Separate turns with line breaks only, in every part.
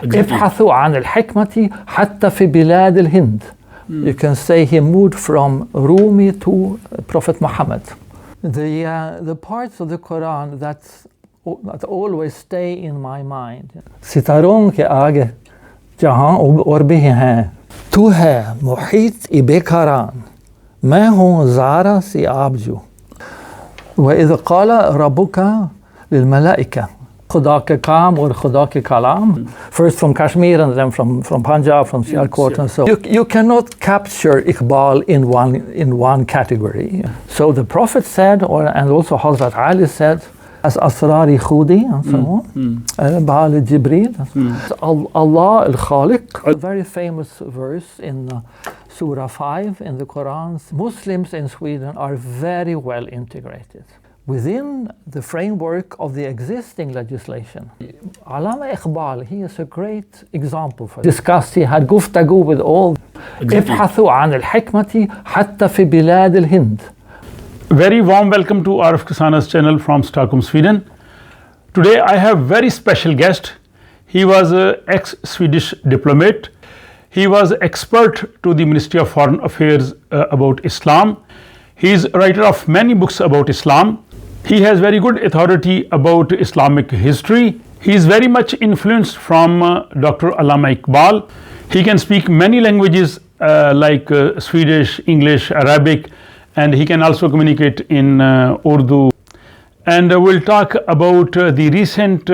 ابحثوا عن الحكمة حتى في بلاد الهند. You can say he moved from Rumi to Prophet Muhammad. The parts of the Quran that always stay in my mind. सितारों के आगे जहां और भी हैं, तू है मुहीत बेकरान, मैं हूँ ज़ारा सी आबजू. وإذ قال ربك للملائكة, खुदा के काम और खुदा के kalam, first from Kashmir and then from Punjab, from Sialkot and so. You cannot capture Iqbal in one category. So the Prophet said, and also Hazrat Ali said, as Asrari Khudi and so on, Baal Jibreel. Allah al-Khaliq, a very famous verse in Surah 5 in the Quran. Muslims in Sweden are very well integrated within the framework of the existing legislation. Allama Iqbal, he is a great example for this. Discussed, he had guftagu with all. ابحثوا عن الحكمة حتى في بلاد الهند.
Very warm welcome to Arif Kisana's channel from Stockholm, Sweden. Today I have very special guest. He was an ex-Swedish diplomate. He was expert to the Ministry of Foreign Affairs about Islam. He is writer of many books about Islam. He has very good authority about Islamic history. He is very much influenced from Dr. Allama Iqbal. He can speak many languages like Swedish, English, Arabic, and he can also communicate in Urdu. And we'll talk about the recent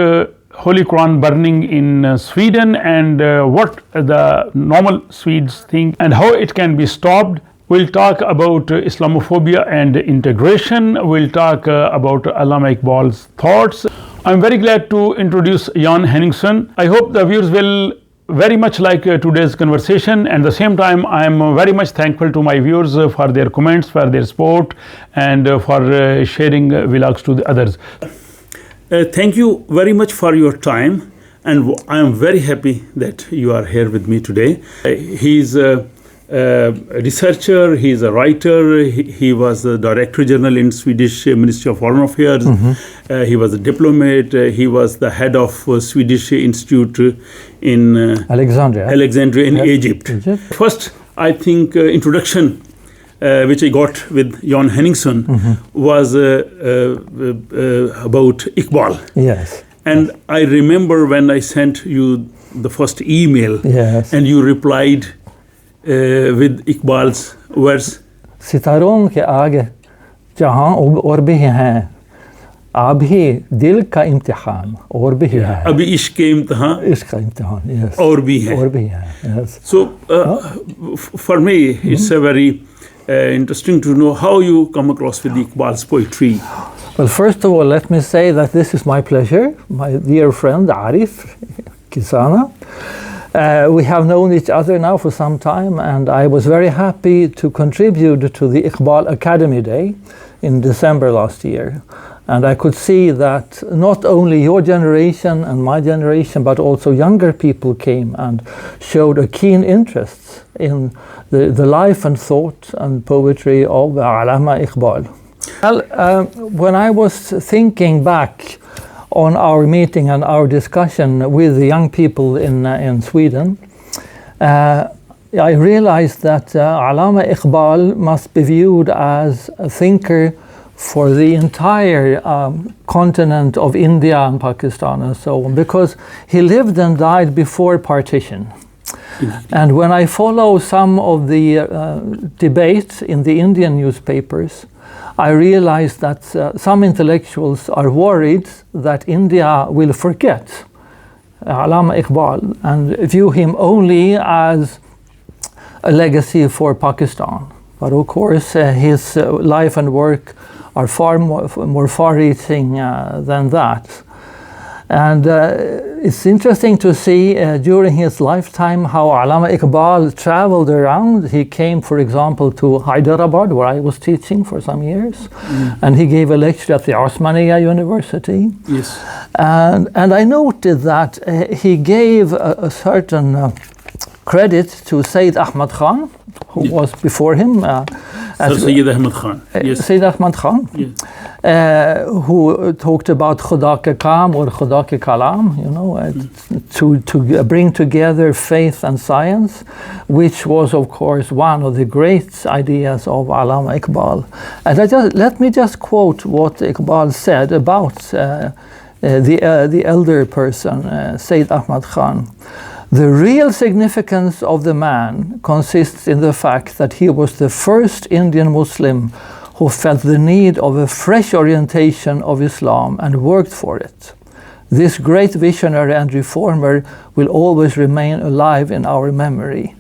Holy Quran burning in Sweden and what the normal Swedes think and how it can be stopped. We'll talk about islamophobia and integration. We'll talk about Allama Iqbal's thoughts. I'm very glad to introduce Jan Heningson. I hope the viewers will very much like today's conversation, and at the same time I am very much thankful to my viewers for their comments, for their support, and for sharing vlogs to the others. Thank you very much for your time, and I am very happy that you are here with me today. He's a researcher, he's a writer, he was the Director General in Swedish Ministry of Foreign Affairs, he was a diplomat, he was the head of Swedish Institute in Alexandria in Egypt. First, I think introduction which I got with Jan Heningson was about Iqbal.
Yes.
And I remember when I sent you the first email, and you replied with Iqbal's verse.
सितारों के आगे जहां और भी हैं, अभी दिल का इम्तिहान और भी है.
अभी इश्क के इम्तिहान
yes.
और भी है.
Yes.
So for me it's a very interesting to know how you come across with Iqbal's poetry.
Well, first of all, let me say that this is my pleasure, my dear friend Arif Kisana. We have known each other now for some time, and I was very happy to contribute to the Iqbal Academy Day in December last year. And I could see that not only your generation and my generation, but also younger people came and showed a keen interest in the life and thought and poetry of Allama Iqbal. Well, when I was thinking back on our meeting and our discussion with the young people in Sweden, I realized that Allama Iqbal must be viewed as a thinker for the entire continent of India and Pakistan and so on, because he lived and died before partition. And when I follow some of the debates in the Indian newspapers, I realized that some intellectuals are worried that India will forget Allama Iqbal and view him only as a legacy for Pakistan. But of course, his life and work are far more far-reaching than that. And it's interesting to see during his lifetime how Allama Iqbal traveled around. He came, for example, to Hyderabad, where I was teaching for some years, and he gave a lecture at the Osmania University.
Yes.
And I noted that he gave a certain credit to Sayyid Ahmad Khan, who was before him.
Sayyid Ahmad Khan.
Yes. Sayyid Ahmad Khan.
Yes.
who talked about Khuda ke Kaam or Khuda ke Kalam, you know, to bring together faith and science, which was, of course, one of the great ideas of Allama Iqbal. And let me just quote what Iqbal said about the elder person, Sayyid Ahmad Khan. The real significance of the man consists in the fact that he was the first Indian Muslim who felt the need of a fresh orientation of Islam and worked for it. This great visionary and reformer will always remain alive in our memory,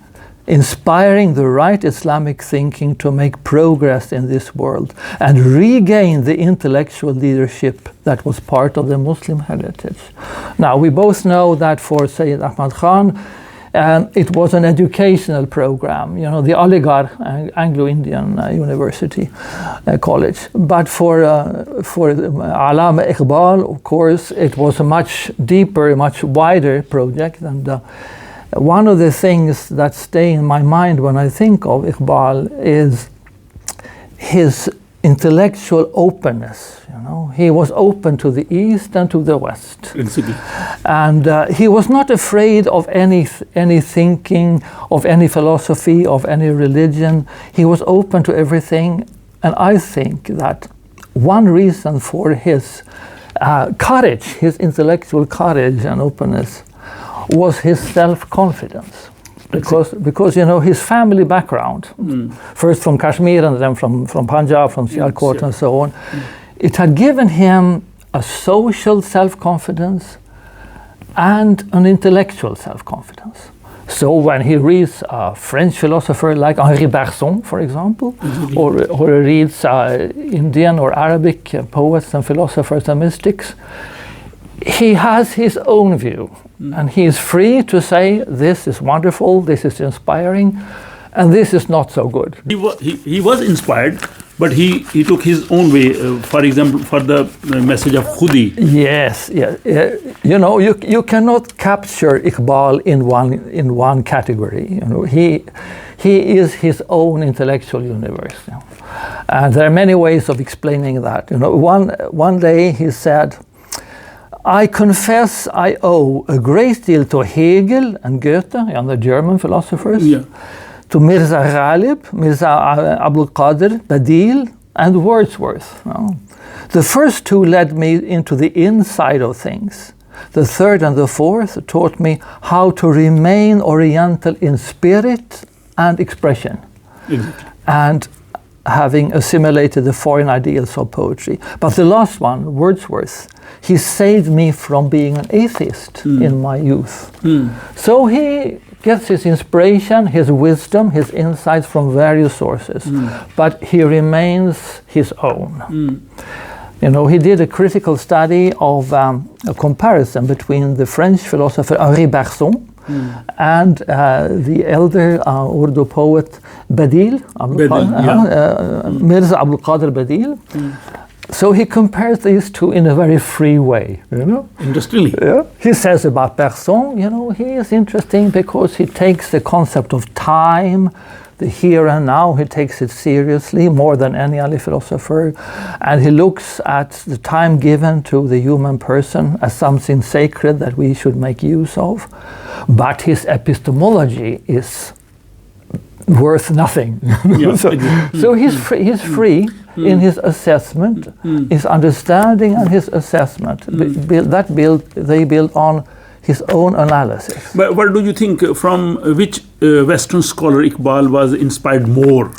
inspiring the right Islamic thinking to make progress in this world and regain the intellectual leadership that was part of the Muslim heritage. Now, we both know that for Sayyid Ahmad Khan, it was an educational program, you know, the Aligarh Anglo-Indian University College. But for Allama Iqbal, of course, it was a much deeper, much wider project. And one of the things that stay in my mind when I think of Iqbal is his intellectual openness. You know, he was open to the East and to the West.
Exactly.
And he was not afraid of any thinking, of any philosophy, of any religion. He was open to everything. And I think that one reason for his courage, his intellectual courage and openness, was his self-confidence. Because you know, his family background, first from Kashmir and then from Punjab, from Sialkot and so on, it had given him a social self-confidence and an intellectual self-confidence. So when he reads a French philosopher like Henri Bergson, for example, or reads Indian or Arabic poets and philosophers and mystics, he has his own view, and he is free to say, this is wonderful, this is inspiring, and this is not so good.
He was inspired, but he took his own way, for example, for the message of Khudi.
Yes, you know, you cannot capture Iqbal in one category. You know, he is his own intellectual universe. You know? And there are many ways of explaining that. You know, one day he said, I confess I owe a great deal to Hegel and Goethe and the German philosophers, to Mirza Ghalib, Mirza Abdul Qadir, Badil, and Wordsworth. You know. The first two led me into the inside of things. The third and the fourth taught me how to remain Oriental in spirit and expression. And having assimilated the foreign ideals of poetry. But the last one, Wordsworth, he saved me from being an atheist in my youth. So he gets his inspiration, his wisdom, his insights from various sources, but he remains his own. You know, he did a critical study of a comparison between the French philosopher Henri Bergson and the elder Urdu poet Badil, Mirza Abdul Qadir Badil. So he compares these two in a very free way, you know.
Interestingly.
Yeah. He says about Bergson, you know, he is interesting because he takes the concept of time, the here and now, he takes it seriously more than any other philosopher. And he looks at the time given to the human person as something sacred that we should make use of. But his epistemology is worth nothing. So he's free in his assessment, his understanding and his assessment. They build on his own analysis.
But what do you think, from which Western scholar Iqbal was inspired more,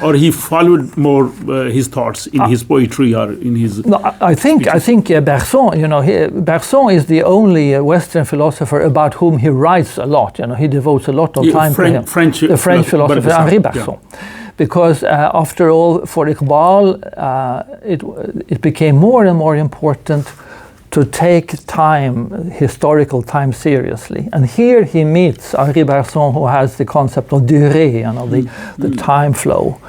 or he followed more his thoughts in his poetry or in his?
No, I think Bergson. You know, Bergson is the only Western philosopher about whom he writes a lot. You know, he devotes a lot of time to him.
The
French philosopher Henri Bergson. Because after all, for Iqbal, it became more and more important to take time, historical time, seriously. And here he meets Henri Bergson, who has the concept of durée, you know, the time flow.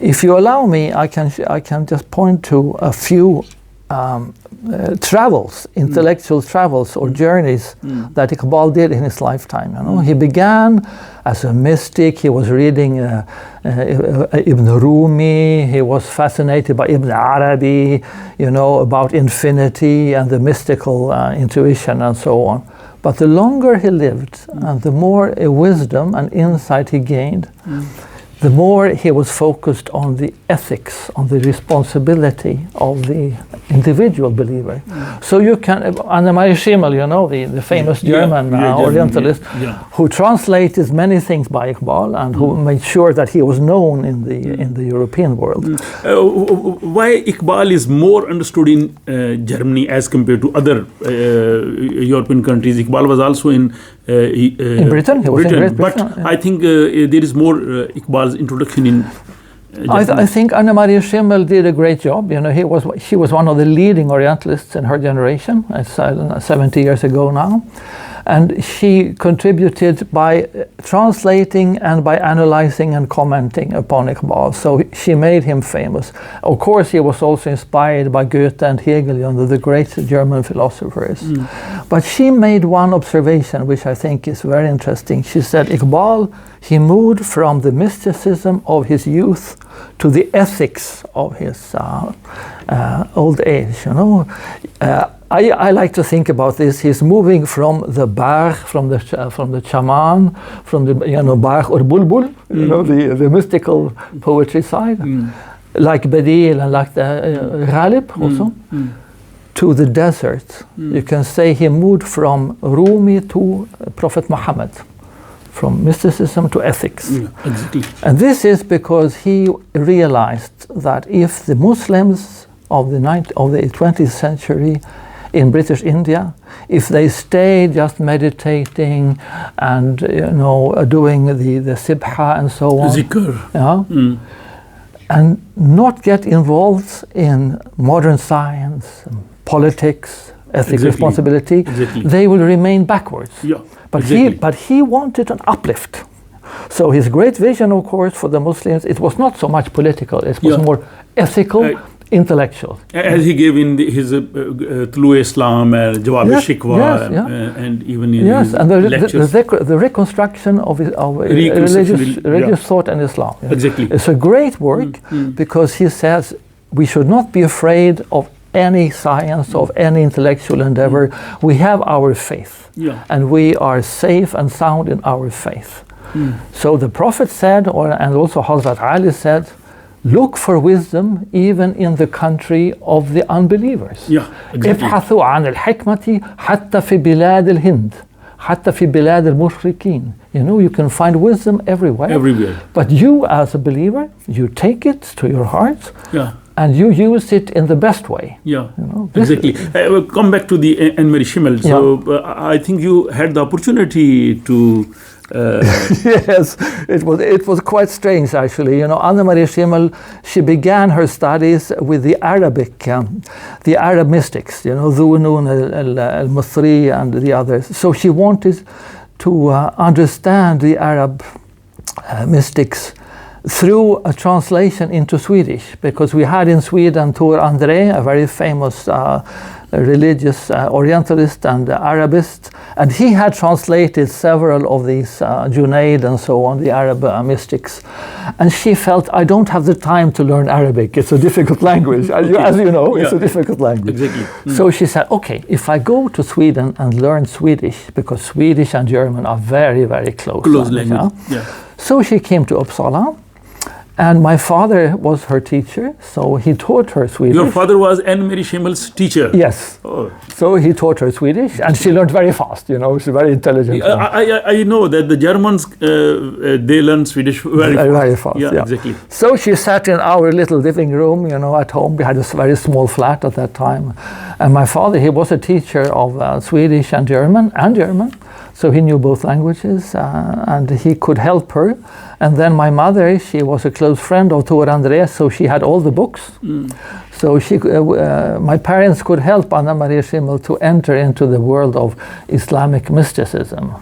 If you allow me, I can just point to a few travels, intellectual travels or journeys that Iqbal did in his lifetime. You know, he began as a mystic. He was reading Ibn Rumi. He was fascinated by Ibn Arabi, you know, about infinity and the mystical intuition and so on. But the longer he lived and the more wisdom and insight he gained, the more he was focused on the ethics, on the responsibility of the individual believer. So you can, Annemarie Schimmel, you know, the famous German Orientalist, who translated many things by Iqbal and who made sure that he was known in the European world.
Why Iqbal is more understood in Germany as compared to other European countries? Iqbal was also in
Britain. He was in Great Britain.
But I think there is more Iqbal's introduction in
I think Annemarie Schimmel did a great job. You know, she was one of the leading Orientalists in her generation. It's 70 years ago now. And she contributed by translating and by analyzing and commenting upon Iqbal. So she made him famous. Of course, he was also inspired by Goethe and Hegel, you know, the great German philosophers. But she made one observation, which I think is very interesting. She said, Iqbal, he moved from the mysticism of his youth to the ethics of his old age, you know. I like to think about this. He's moving from the Bach, from the Chaman, from the Bach or Bulbul, you know, the mystical poetry side, like Badil and like the Ghalib also, to the desert. You can say he moved from Rumi to Prophet Muhammad, from mysticism to ethics.
Exactly.
And this is because he realized that if the Muslims of the 20th century in British India, if they stay just meditating and doing the sibha and so on,
zikr,
and not get involved in modern science, politics, ethics, responsibility, they will remain backwards. But he wanted an uplift. So his great vision, of course, for the Muslims, it was not so much political; it was more ethical. Intellectual,
as he gave in his Tulu Islam and Jawab al-Shikwa, and even in his
and
lectures.
the reconstruction of religious thought and Islam.
Exactly,
it's a great work because he says we should not be afraid of any science, of any intellectual endeavor. We have our faith, and we are safe and sound in our faith. So the Prophet said, and also Hazrat Ali said, look for wisdom even in the country of the unbelievers. ابحثوا عن الحكمة حتى في بلاد الهند حتى في بلاد المشركين. You know, you can find wisdom everywhere. But you as a believer, you take it to your heart. And you use it in the best way.
Exactly. We'll come back to the Annemarie Schimmel. So I think you had the opportunity to.
Yes, it was quite strange actually. You know, Annemarie Schimmel, she began her studies with the Arab mystics. You know, Dhunun al-Masri and the others. So she wanted to understand the Arab mystics through a translation into Swedish, because we had in Sweden Tor André, a very famous religious Orientalist and Arabist, and he had translated several of these Junaid and so on, the Arab mystics. And she felt, I don't have the time to learn Arabic. It's a difficult language. As you know, it's a difficult language. So she said, okay, if I go to Sweden and learn Swedish, because Swedish and German are very, very close language. So she came to Uppsala. And my father was her teacher, so he taught her Swedish.
Your father was Annemarie Schimmel's teacher?
Yes. So he taught her Swedish, and she learned very fast, you know, she's very intelligent.
I know that the Germans, they learn Swedish very fast. Exactly.
So she sat in our little living room, you know, at home. We had a very small flat at that time. And my father, he was a teacher of Swedish and German. So he knew both languages, and he could help her. And then my mother, she was a close friend of Tor André, so she had all the books. So my parents could help Annemarie Schimmel to enter into the world of Islamic mysticism.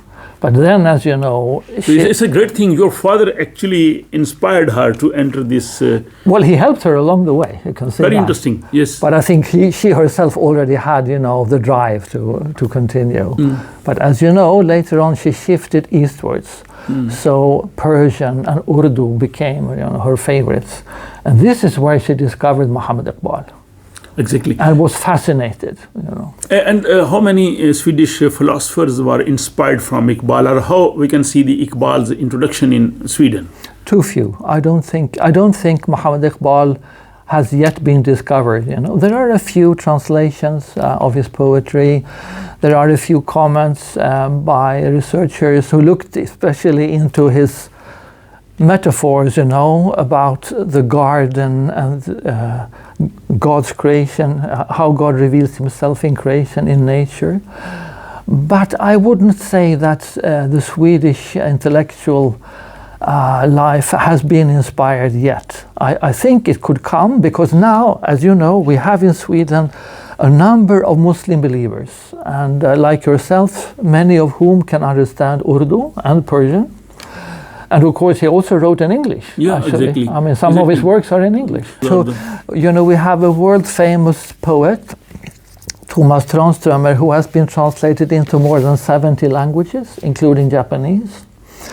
But then, as you know,
So it's a great thing. Your father actually inspired her to enter this.
Well, he helped her along the way. You can say
Very
that.
interesting. Yes.
But I think she herself already had, the drive to continue. But as you know, later on she shifted eastwards. So Persian and Urdu became, her favorites. And this is where she discovered Mahmud Iqbal.
Exactly.
And was fascinated,
And how many Swedish philosophers were inspired from Iqbal, or how we can see the Iqbal's introduction in Sweden?
Too few. I don't think Mahmud Iqbal has yet been discovered. There are a few translations of his poetry. There are a few comments by researchers who looked especially into his metaphors, about the garden and God's creation, how God reveals himself in creation, in nature. But I wouldn't say that the Swedish intellectual life has been inspired yet. I think it could come, because now, as you know, we have in Sweden a number of Muslim believers, and like yourself, many of whom can understand Urdu and Persian. And of course, he also wrote in English.
Yeah,
actually.
exactly.
I mean, some of his works are in English. So, we have a world-famous poet, Thomas Tranströmer, who has been translated into more than 70 languages, including Japanese.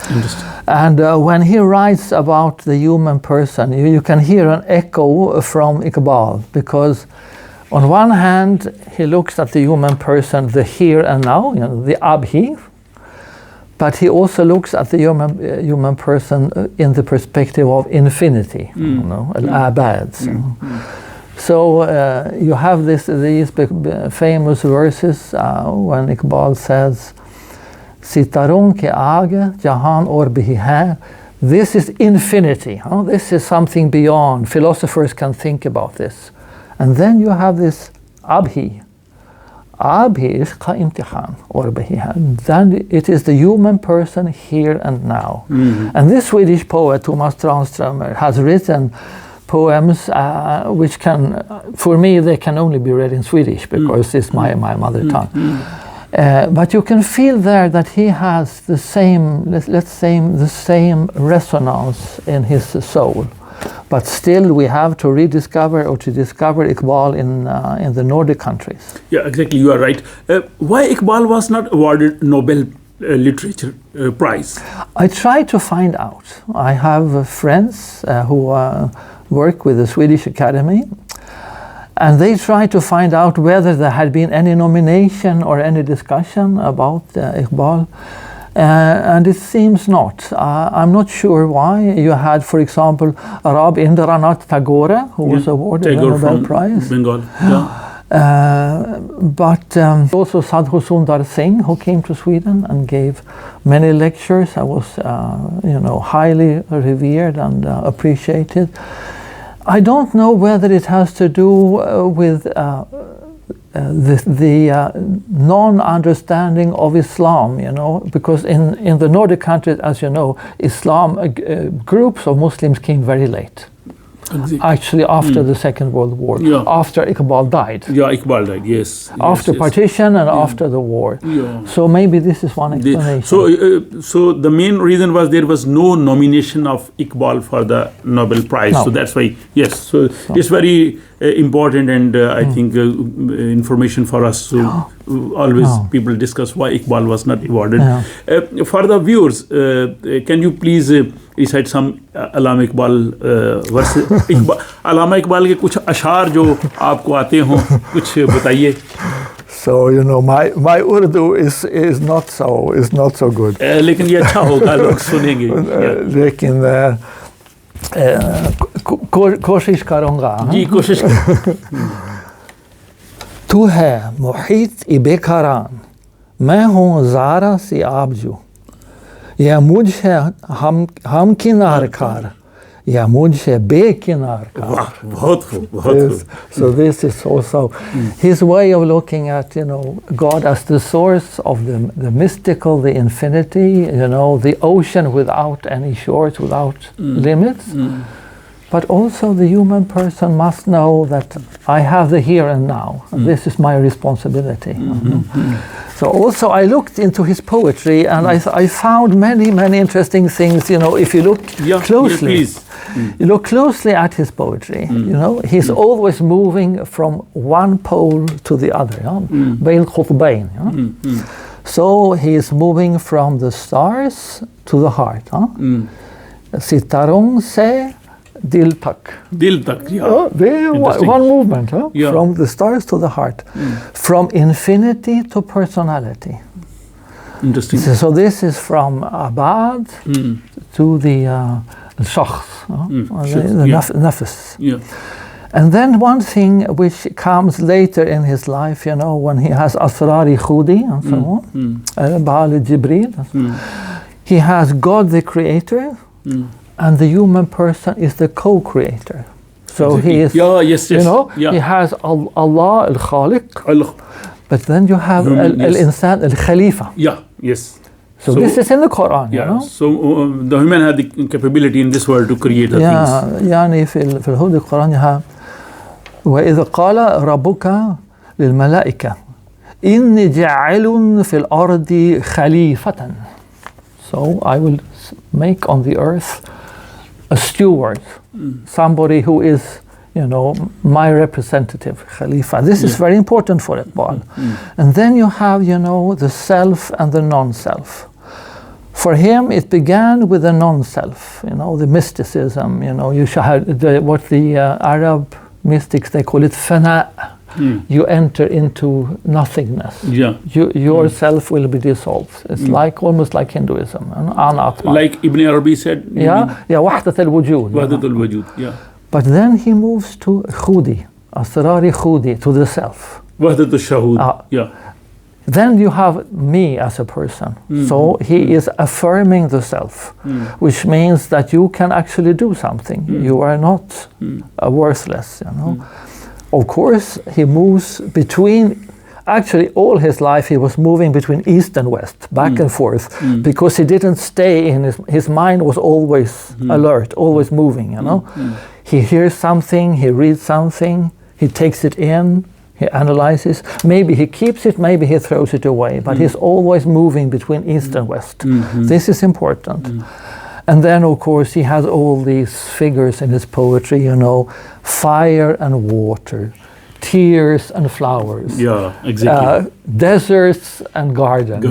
Interesting.
And when he writes about the human person, you can hear an echo from Iqbal, because on one hand, he looks at the human person, the here and now, the abhi, but he also looks at the human person in the perspective of infinity, al-abad. So you have these famous verses when Iqbal says, "Sitaron ke aage jahan aur bhi hai." This is infinity. This is something beyond. Philosophers can think about this. And then you have this abhi. Abhi is ka imtihan aur bhi hai. Then it is the human person here and now. And this Swedish poet, Thomas Tranströmer, has written poems which can, for me, they can only be read in Swedish, because it's my mother tongue. But you can feel there that he has the same, let's say, the same resonance in his soul. But still, we have to rediscover or to discover Iqbal in the Nordic countries.
Yeah, exactly. You are right. Why Iqbal was not awarded Nobel Literature Prize?
I try to find out. I have friends who work with the Swedish Academy, and they try to find out whether there had been any nomination or any discussion about Iqbal. And it seems not. I'm not sure why. You had, for example, Rabindranath Tagore, who was awarded the Nobel Prize.
Bengal.
But also Sadhu Sundar Singh, who came to Sweden and gave many lectures. I was, highly revered and appreciated. I don't know whether it has to do with the non-understanding of Islam, because in the Nordic countries, as you know, Islam, groups of Muslims came very late. Actually, after the Second World War, after Iqbal died.
Yeah, Iqbal died, yes.
After partition and after the war. Yeah. So maybe this is one explanation.
So the main reason was there was no nomination of Iqbal for the Nobel Prize. No. So that's why, yes. So it's very important, and I think information for us. So always people discuss why Iqbal was not awarded. For the viewers, can you please recite some Allama Iqbal verses? Allama Iqbal के कुछ अशार जो आपको आते हों, कुछ बताइए.
So my Urdu is not so good.
लेकिन ये अच्छा होगा, लोग सुनेंगे.
लेकिन कोशिश करूँगा.
जी कोशिश.
तू है मुहीत बेकारान, मैं हूँ ज़ारा सी आबजू, या मुझे हम किनार कार, या मुझे बेकिनार car. So this is also his way of looking at God as the source of the mystical, the infinity, the ocean without any shores, without limits. But also the human person must know that I have the here and now. And this is my responsibility. So also I looked into his poetry, and I found many, many interesting things. If you look closely, you look closely at his poetry, he's always moving from one pole to the other. بين قطبين. So he is moving from the stars to the heart. Sitarong se Dil tak.
Dil tak, yeah.
One movement, from the stars to the heart, from infinity to personality.
Interesting.
So this is from Abad to the Shakhs, the Nafs.
Yeah.
And then one thing which comes later in his life, when he has Asrari Khudi and so on, Baal Jibreel, he has God the Creator, and the human person is the co-creator. So he is, he has Allah al-Khaliq, but then you have al-Insan al-Khalifa.
Yeah, yes.
So this is in the Quran,
So the human had the capability in this world to create the things.
يعني في القرآن you have وإذا قال ربك للملائكة إني جاعل في الأرض خليفة. So I will make on the earth a steward, somebody who is, my representative, Khalifa. This is very important for Iqbal. And then you have, the self and the non-self. For him, it began with the non-self, the mysticism, you should what the Arab mystics, they call it fana. You enter into nothingness. Yourself will be dissolved. It's almost like Hinduism.
Like Ibn Arabi said.
وحدة الوجود.
وحدة الوجود.
But then he moves to Khudi, Asrari Khudi, to the self.
وحدة الشهود.
Then you have me as a person. So he is affirming the self, which means that you can actually do something. You are not worthless, Of course, he moves between, actually all his life he was moving between east and west, back and forth, because he didn't stay in his mind was always alert, always moving, He hears something, he reads something, he takes it in, he analyzes, maybe he keeps it, maybe he throws it away, but he's always moving between east and west. This is important. And then, of course, he has all these figures in his poetry, fire and water, tears and flowers.
Yeah, exactly.
Deserts and gardens.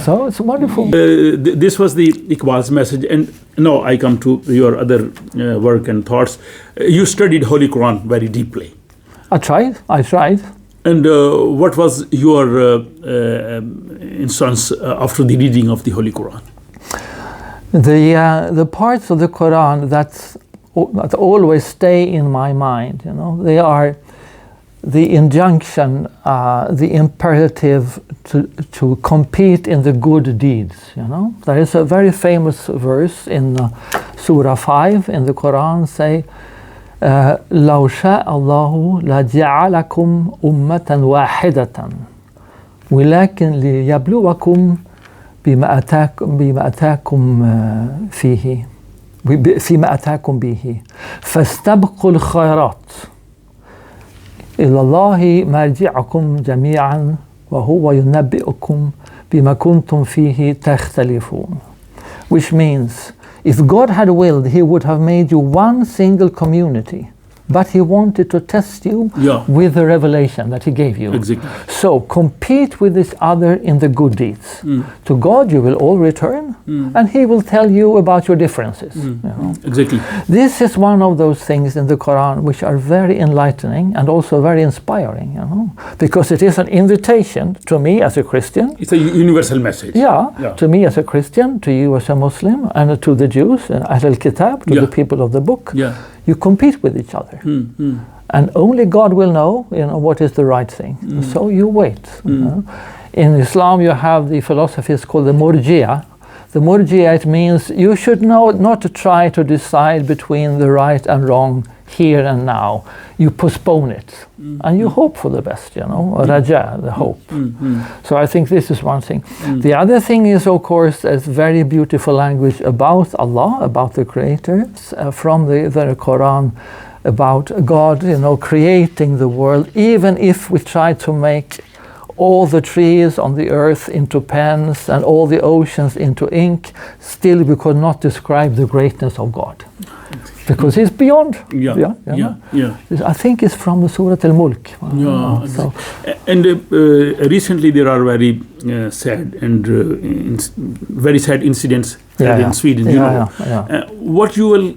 So it's wonderful.
This was the Iqbal's message. And now I come to your other work and thoughts. You studied Holy Quran very deeply.
I tried.
And what was your instance after the reading of the Holy Quran?
The parts of the Quran that always stay in my mind, they are the injunction, the imperative to compete in the good deeds. There is a very famous verse in Surah 5 in the Quran say, لو شاء الله لجعلكم أمة واحدة ولكن ليبلوكم بما أتاكم فيه فيما أتاكم به فاستبقوا الخيرات إلى الله مرجعكم جميعا وهو ينبئكم بما كنتم فيه تختلفون. Which means, if God had willed, he would have made you one single community. But he wanted to test you with the revelation that he gave you.
Exactly.
So compete with each other in the good deeds. To God you will all return, and he will tell you about your differences.
Exactly.
This is one of those things in the Quran which are very enlightening and also very inspiring, because it is an invitation to me as a Christian.
It's a universal message.
To me as a Christian, to you as a Muslim, and to the Jews, and Ahl al-Kitab, to the people of the book. You compete with each other. And only God will know, what is the right thing. So you wait. In Islam, you have the philosophies called the Murji'ah. The Murji'ah, it means you should know not to try to decide between the right and wrong here and now. You postpone it, and you hope for the best, you know, raja, the hope. So I think this is one thing. The other thing is, of course, a very beautiful language about Allah, about the Creator, from the Quran, about God, you know, creating the world. Even if we try to make all the trees on the earth into pens and all the oceans into ink, still we could not describe the greatness of God. Because he's beyond.
Yeah.
I think it's from the Surah Al-Mulk.
So. And recently there are very sad and very sad incidents in Sweden. You know. What you will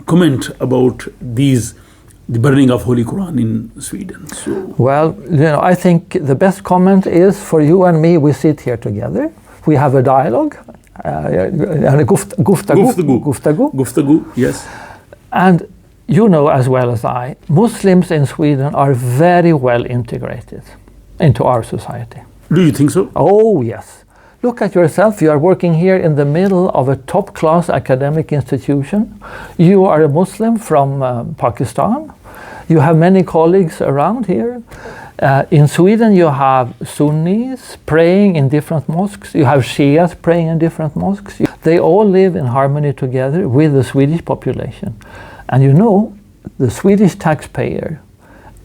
comment about the burning of Holy Quran in Sweden? So.
Well, you know, I think the best comment is for you and me. We sit here together. We have a dialogue.
Guftagu, yes.
And you know as well as I, Muslims in Sweden are very well integrated into our society.
Do you think so?
Oh, yes. Look at yourself. You are working here in the middle of a top-class academic institution. You are a Muslim from Pakistan. You have many colleagues around here. In Sweden, you have Sunnis praying in different mosques. You have Shias praying in different mosques. They all live in harmony together with the Swedish population. And you know, the Swedish taxpayer,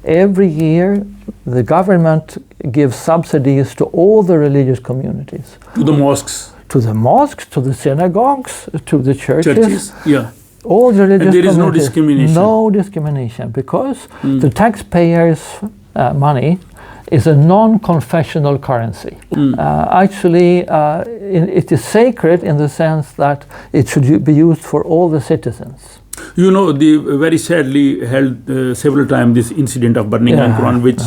every year, the government gives subsidies to all the religious communities.
To the mosques?
To the mosques, to the synagogues, to the churches.
Yeah.
All the religious
communities. And there is no discrimination?
No discrimination, because the taxpayers' money is a non-confessional currency. Actually, it is sacred in the sense that it should be used for all the citizens.
You know, they very sadly held several times this incident of burning the Quran, which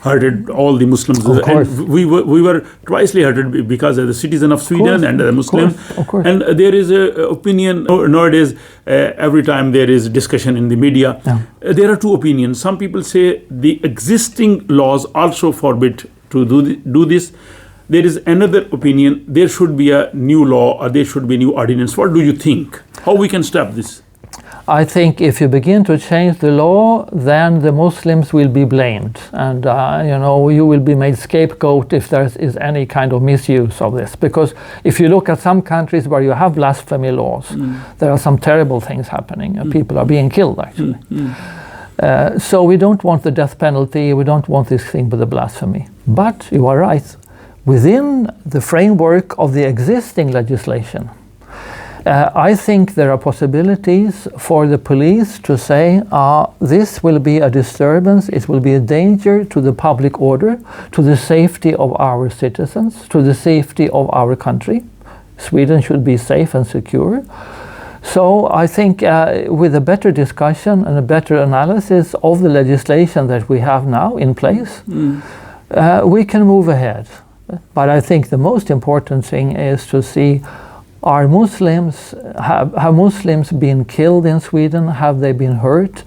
hurted all the Muslims.
Of course.
And we were twicely hurted because of the citizen of Sweden and the Muslim.
Of course.
And there is an opinion nowadays. Every time there is discussion in the media, there are two opinions. Some people say the existing laws also forbid to do this. There is another opinion. There should be a new law or there should be a new ordinance. What do you think? How we can stop this?
I think if you begin to change the law, then the Muslims will be blamed, and you know, you will be made scapegoat if there is any kind of misuse of this. Because if you look at some countries where you have blasphemy laws, there are some terrible things happening. People are being killed, actually. So we don't want the death penalty. We don't want this thing with the blasphemy. But you are right. Within the framework of the existing legislation, I think there are possibilities for the police to say, this will be a disturbance, it will be a danger to the public order, to the safety of our citizens, to the safety of our country. Sweden should be safe and secure. So I think with a better discussion and a better analysis of the legislation that we have now in place, we can move ahead. But I think the most important thing is to see, have Muslims been killed in Sweden? Have they been hurt?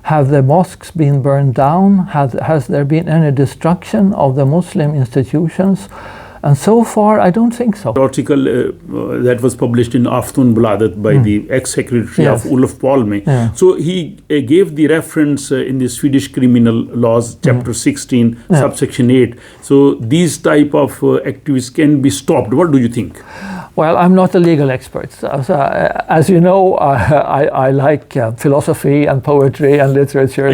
Have the mosques been burned down? Has there been any destruction of the Muslim institutions? And so far, I don't think so.
The article that was published in Aftonbladet by the ex-secretary of Olof Palme. So he gave the reference in the Swedish criminal laws, chapter 16, subsection 8. So these type of activities can be stopped. What do you think?
Well, I'm not a legal expert. As you know, I like philosophy and poetry and literature.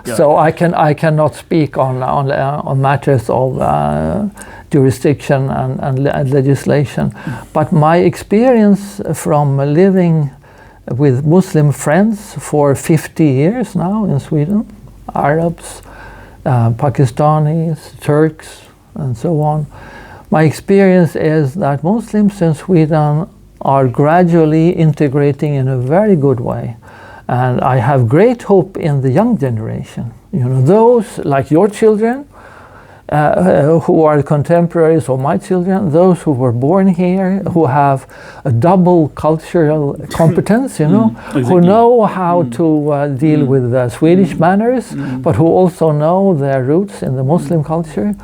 So I cannot speak on matters of jurisdiction and legislation. But my experience from living with Muslim friends for 50 years now in Sweden, Arabs, Pakistanis, Turks, and so on, my experience is that Muslims in Sweden are gradually integrating in a very good way. And I have great hope in the young generation. You know, those like your children, who are contemporaries of my children, those who were born here, who have a double cultural competence, you know, who know how to deal with Swedish manners, but who also know their roots in the Muslim culture.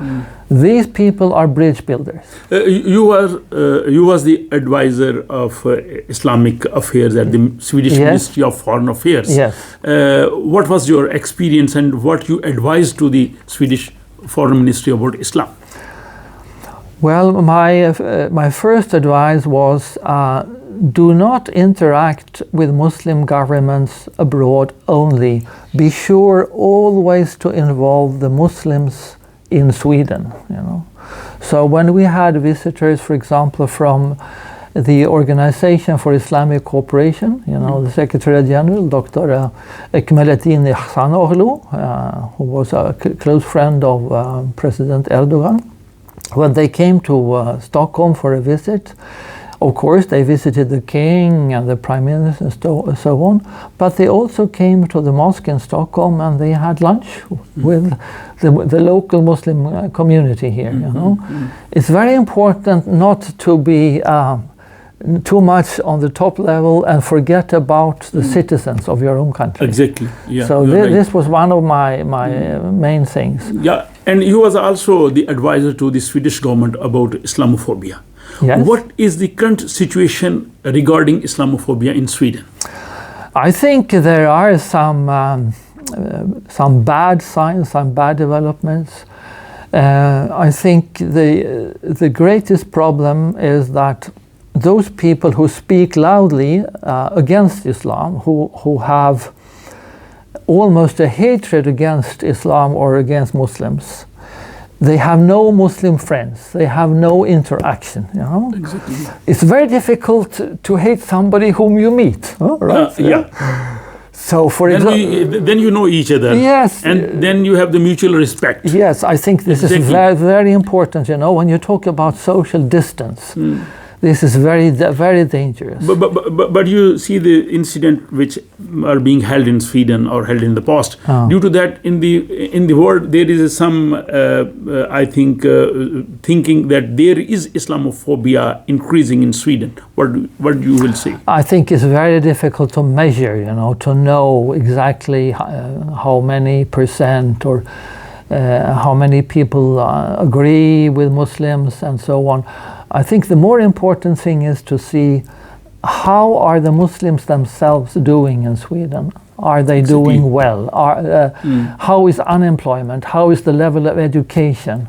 These people are bridge builders.
You was the advisor of Islamic affairs at the Swedish Ministry of Foreign Affairs.
Yes.
What was your experience and what you advised to the Swedish Foreign Ministry about Islam?
Well, my first advice was do not interact with Muslim governments abroad only. Be sure always to involve the Muslims in Sweden, you know. So when we had visitors, for example, from the Organization for Islamic Cooperation, you know, the Secretary General, Dr. Ekmelettin Ihsanoğlu, who was a close friend of President Erdogan, when they came to Stockholm for a visit, of course, they visited the king and the prime minister and so on, but they also came to the mosque in Stockholm and they had lunch with the local Muslim community here, you know. It's very important not to be too much on the top level and forget about the citizens of your own country.
Exactly. Yeah,
so this was one of my main things.
Yeah, and he was also the advisor to the Swedish government about Islamophobia.
Yes.
What is the current situation regarding Islamophobia in Sweden?
I think there are some bad signs, some bad developments. I think the greatest problem is that those people who speak loudly against Islam, who have almost a hatred against Islam or against Muslims, they have no Muslim friends. They have no interaction. You know,
exactly.
It's very difficult to hate somebody whom you meet. Oh, right?
Yeah.
So, for example,
then you know each other.
Yes.
And then you have the mutual respect.
Yes, I think this is very, very important. You know, when you talk about social distance. This is very, very dangerous.
But you see the incident which are being held in Sweden or held in the past. Due to that, in the world there is some I think thinking that there is Islamophobia increasing in Sweden. What you will say?
I think it's very difficult to measure. You know, to know exactly how many percent or how many people agree with Muslims and so on. I think the more important thing is to see how are the Muslims themselves doing in Sweden. Are they doing well? How is unemployment? How is the level of education?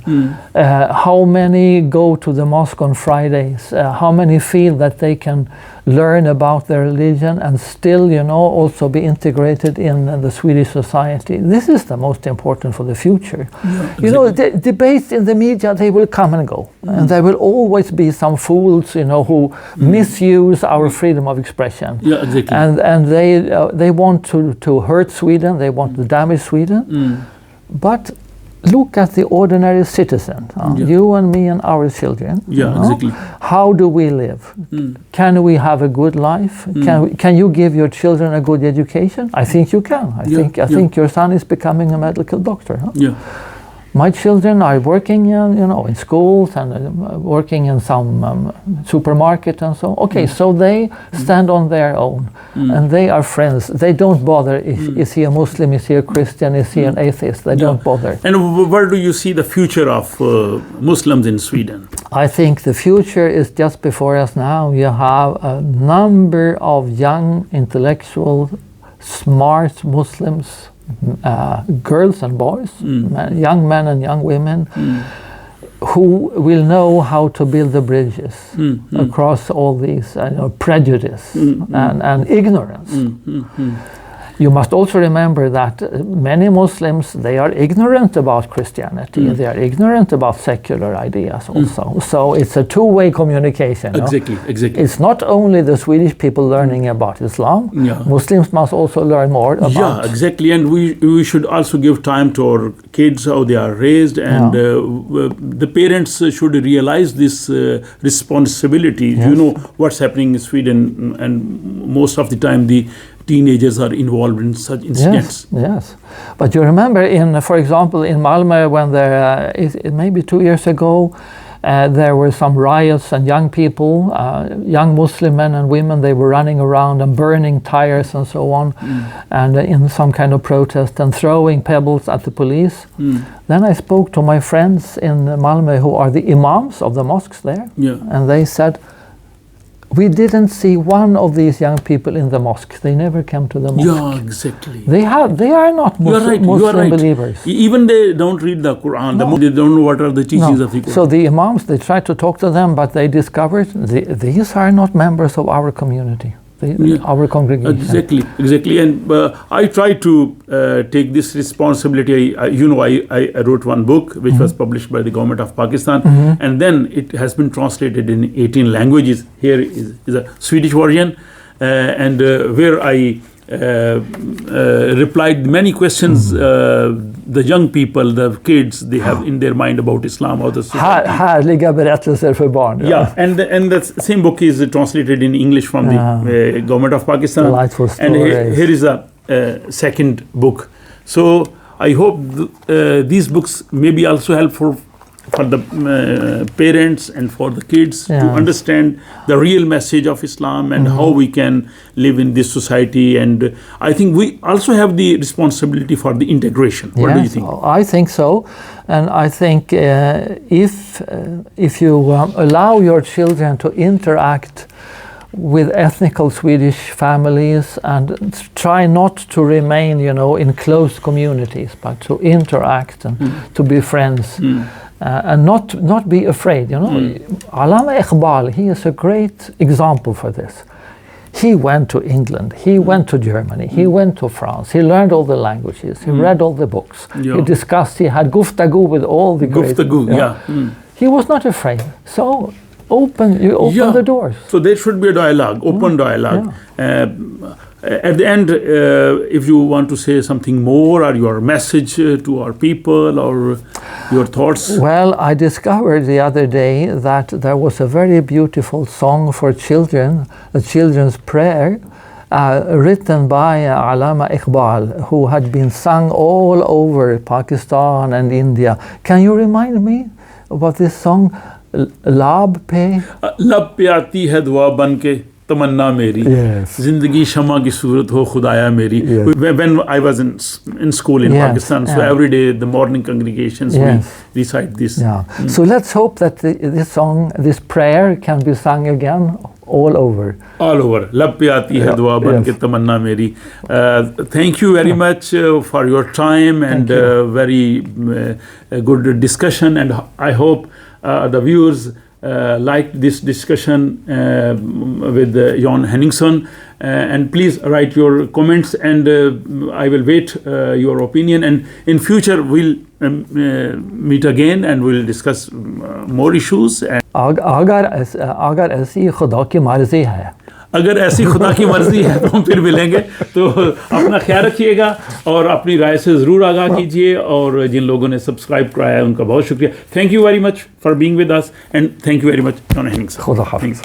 How many go to the mosque on Fridays? How many feel that they can learn about their religion and still, you know, also be integrated in the Swedish society? This is the most important for the future. Yeah, exactly. You know, the debates in the media, they will come and go. And there will always be some fools, you know, who misuse our freedom of expression.
Yeah, exactly.
And they want to hurt Sweden, they want to damage Sweden. But look at the ordinary citizen, you and me and our children.
Yeah, you know? Exactly.
How do we live? Can we have a good life? Can you give your children a good education? I think you can. I think your son is becoming a medical doctor. Huh?
Yeah.
My children are working, in schools and working in some supermarket and so on. Okay, so they stand on their own, and they are friends. They don't bother is he a Muslim, is he a Christian, is he an atheist? They don't bother.
And where do you see the future of Muslims in Sweden?
I think the future is just before us now. You have a number of young, intellectual, smart Muslims, girls and boys, young men and young women, who will know how to build the bridges across all these prejudice and ignorance. You must also remember that many Muslims, they are ignorant about Christianity. They are ignorant about secular ideas also. So it's a two-way communication.
Exactly.
It's not only the Swedish people learning about Islam. Muslims must also learn more about.
Yeah, exactly. And we should also give time to our kids, how they are raised, and the parents should realize this responsibility. You know what's happening in Sweden, and most of the time the teenagers are involved in such incidents.
Yes. But you remember, for example, in Malmö, when there maybe 2 years ago, There were some riots and young people, young Muslim men and women, they were running around and burning tires and so on, and in some kind of protest and throwing pebbles at the police. Then I spoke to my friends in Malmö who are the imams of the mosques there, and they said, we didn't see one of these young people in the mosque. They never came to the mosque.
Yeah, exactly.
They are not Muslim believers.
Even they don't read the Quran. They don't know what are the teachings of the Quran.
So the imams, they tried to talk to them, but they discovered these are not members of our community, our congregation.
Exactly. And I try to take this responsibility. I wrote one book which was published by the government of Pakistan, and then it has been translated in 18 languages. Here is a Swedish version, and where I replied many questions the young people, the kids, they have in their mind about Islam or the society.
Härliga berättelser för barn.
Yeah, and the same book is translated in English from the government of Pakistan.
Delightful stories.
And here is a second book. So I hope these books may be also helpful for the parents and for the kids to understand the real message of Islam and how we can live in this society. And I think we also have the responsibility for the integration. What do you think?
I think so. And I think if you allow your children to interact with ethnical Swedish families and try not to remain, in close communities, but to interact and to be friends. And not be afraid, Alexander Iqbal, he is a great example for this. He went to England, he went to Germany, he went to France, he learned all the languages, he read all the books, he discussed, he had guftagu with all the great... He was not afraid. So open the doors.
So there should be a dialogue, open dialogue. At the end, if you want to say something more or your message to our people or your thoughts.
Well, I discovered the other day that there was a very beautiful song for children, a children's prayer, written by Alexander Iqbal, who had been sung all over Pakistan and India. Can you remind me about this song? Lab pe
aati hai dua ban ke tamanna meri, zindagi shama ki surat ho khudaya meri. When I was in school in Pakistan, so every day the morning congregations we recite this.
So let's hope that this song, this prayer can be sung again all over.
Lab pe aati hai dua ban ke tamanna meri. Thank you very much for your time and very good discussion, and I hope the viewers liked this discussion with Jon Heningson, and please write your comments, and I will wait your opinion, and in future we'll meet again and we'll discuss more issues.
अगर ऐसी खुदा की मर्जी है,
अगर ऐसी खुदा की मर्जी है तो हम फिर मिलेंगे. तो अपना ख्याल रखिएगा और अपनी राय से ज़रूर आगाह कीजिए, और जिन लोगों ने सब्सक्राइब कराया है उनका बहुत शुक्रिया. Thank you very much for being with us, and thank you very much John Henningsen.
खुदा हाफिज़.